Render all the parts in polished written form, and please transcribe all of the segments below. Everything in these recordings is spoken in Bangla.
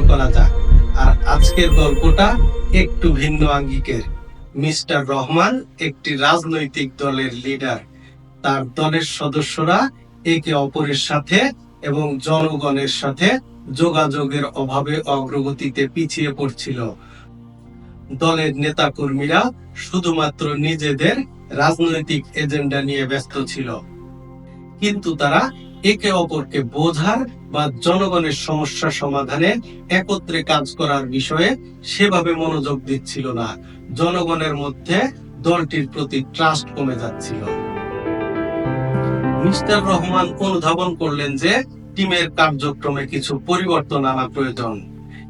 করা যাক। আর আজকের গল্পটা একটু ভিন্ন আঙ্গিকের। মিস্টার রহমান একটি রাজনৈতিক দলের লিডার। তার দলের সদস্যরা একে অপরের সাথে এবং জনগণের সাথে যোগাযোগের অভাবে অগ্রগতিতে পিছিয়ে পড়ছিল। দলের নেতাকর্মীরা শুধুমাত্র নিজেদের রাজনৈতিক এজেন্ডা নিয়ে ব্যস্ত ছিল, কিন্তু তারা একে অপরকে বোঝার বা জনগণের সমস্যা সমাধানে একত্রে কাজ করার বিষয়ে সেভাবে মনোযোগ দিচ্ছিল না। জনগণের মধ্যে দলটির প্রতি ট্রাস্ট কমে যাচ্ছিল। মিস্টার রহমান অনুধাবন করলেন যে টিমের কার্যক্রমে কিছু পরিবর্তন আনা প্রয়োজন।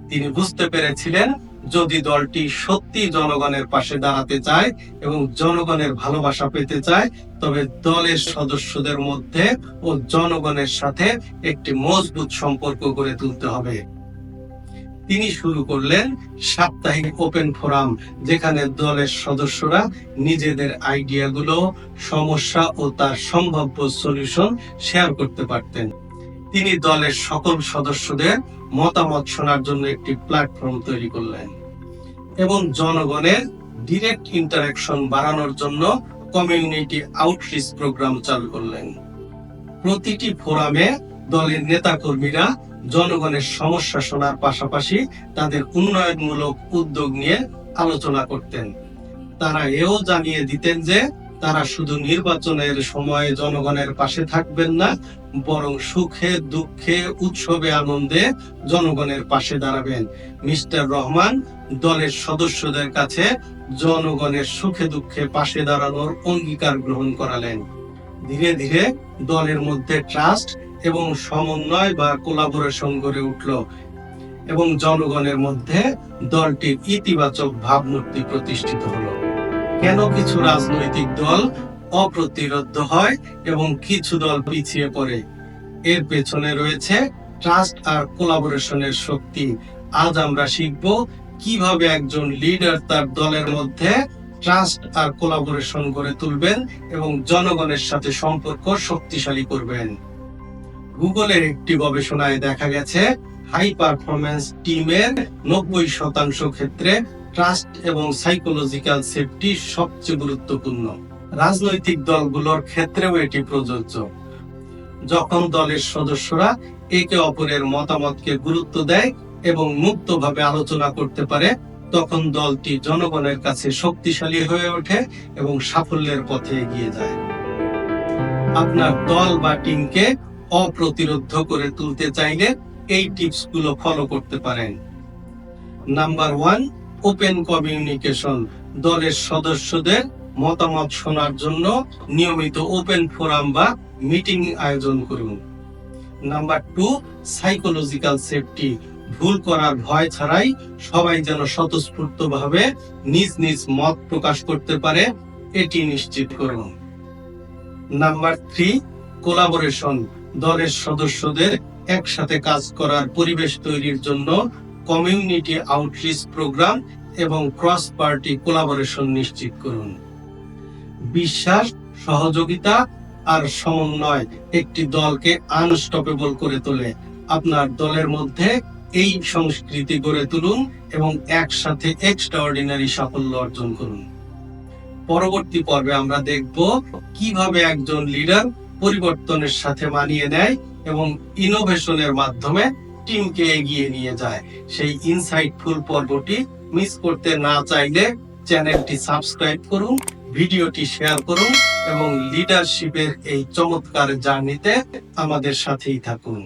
তিনি বুঝতে পেরেছিলেন, যদি দলটি সত্যি জনগণের পাশে দাঁড়াতে চায় এবং জনগণের ভালোবাসা পেতে চায়, তবে দলের সদস্যদের মধ্যে ও জনগণের সাথে একটি মজবুত সম্পর্ক গড়ে তুলতে হবে। তিনি শুরু করলেন সাপ্তাহিক ওপেন ফোরাম, যেখানে দলের সদস্যরা নিজেদের আইডিয়াগুলো, সমস্যা ও তার সম্ভাব্য সলিউশন শেয়ার করতে পারতেন। তিনি দলের সকল সদস্যদের মতামত শোনার জন্য একটি প্ল্যাটফর্ম তৈরি করলেন এবং জনগণের ডিরেক্ট ইন্টারঅ্যাকশন বাড়ানোর জন্য কমিউনিটি আউটরিচ প্রোগ্রাম চালু করলেন। প্রতিটি ফোরামে দলের নেতাকর্মীরা জনগণের সমস্যা শোনার পাশাপাশি তাদের উন্নয়নমূলক উদ্যোগ নিয়ে আলোচনা করতেন। তারা এও জানিয়ে দিতেন যে তারা শুধু নির্বাচনের সময় জনগণের পাশে থাকবেন না, বরং সুখে দুঃখে উৎসবে আনন্দে জনগণের পাশে দাঁড়াবেন। মিস্টার রহমান দলের সদস্যদের কাছে জনগণের সুখে দুঃখে পাশে দাঁড়ানোর অঙ্গীকার গ্রহণ করালেন। ধীরে ধীরে দলের মধ্যে ট্রাস্ট এবং সমন্বয় বা কোলাবোরেশন গড়ে উঠল এবং জনগণের মধ্যে দলটির ইতিবাচক ভাবমূর্তি প্রতিষ্ঠিত হলো। কেন কিছু রাজনৈতিক দল অপ্রতিরোধ্য হয় এবং কিছু দল পিছিয়ে পড়ে? এর পেছনে রয়েছে ট্রাস্ট আর কোলাবোরেশনের শক্তি। আজ আমরা শিখব কিভাবে একজন লিডার তার দলের মধ্যে ট্রাস্ট আর কোলাবোরেশন গড়ে তুলবেন এবং জনগণের সাথে সম্পর্ক শক্তিশালী করবেন। গুগলের একটি গবেষণায় দেখা গেছে, হাই পারফরম্যান্স টিমের 90% ক্ষেত্রে ট্রাস্ট এবং সাইকোলজিক্যাল সেফটি সবচেয়ে গুরুত্বপূর্ণ। রাজনৈতিক দলগুলোর ক্ষেত্রেও এটি প্রযোজ্য। যখন দলের সদস্যরা একে অপরের মতামতকে গুরুত্ব দেয় এবং মুক্তভাবে আলোচনা করতে পারে, তখন দলটি জনগণের কাছে শক্তিশালী হয়ে ওঠে এবং সাফল্যের পথে এগিয়ে যায়। আপনার দল বা টিমকে অপ্রতিরোধ্য করে তুলতে চাইলে এই টিপস গুলো ফলো করতে পারেন। Number 1, open communication. দলের সদস্যদের মতামত শোনার জন্য নিয়মিত ওপেন ফোরাম বা মিটিং আয়োজন করুন। Number 2, psychological safety. ভুল করার ভয় ছাড়াই সবাই যেন স্বতঃস্ফূর্তভাবে নিজ নিজ মত প্রকাশ করতে পারে, এটি নিশ্চিত করুন। Number 3, collaboration. দলের সদস্যদের একসাথে কাজ করার পরিবেশ তৈরির জন্য কমিউনিটি আউটরিচ প্রোগ্রাম এবং ক্রস পার্টি কোলাবোরেশন নিশ্চিত করুন। বিশ্বাস, সহযোগিতা আর সমন্বয় একটি দলকে আনস্টপেবল করে তোলে। আপনার দলের মধ্যে এই সংস্কৃতি গড়ে তুলুন এবং একসাথে এক্সট্রাঅর্ডিনারি সাফল্য অর্জন করুন। পরবর্তী পর্বে আমরা দেখব কিভাবে একজন লিডার পরিবর্তনের সাথে মানিয়ে নেয় এবং ইনোভেশনের মাধ্যমে টিমকে এগিয়ে নিয়ে যায়। সেই ইনসাইটফুল পর্বটি মিস করতে না চাইলে চ্যানেলটি সাবস্ক্রাইব করুন, ভিডিওটি শেয়ার করুন এবং লিডারশিপের এই চমৎকার জার্নিতে আমাদের সাথেই থাকুন।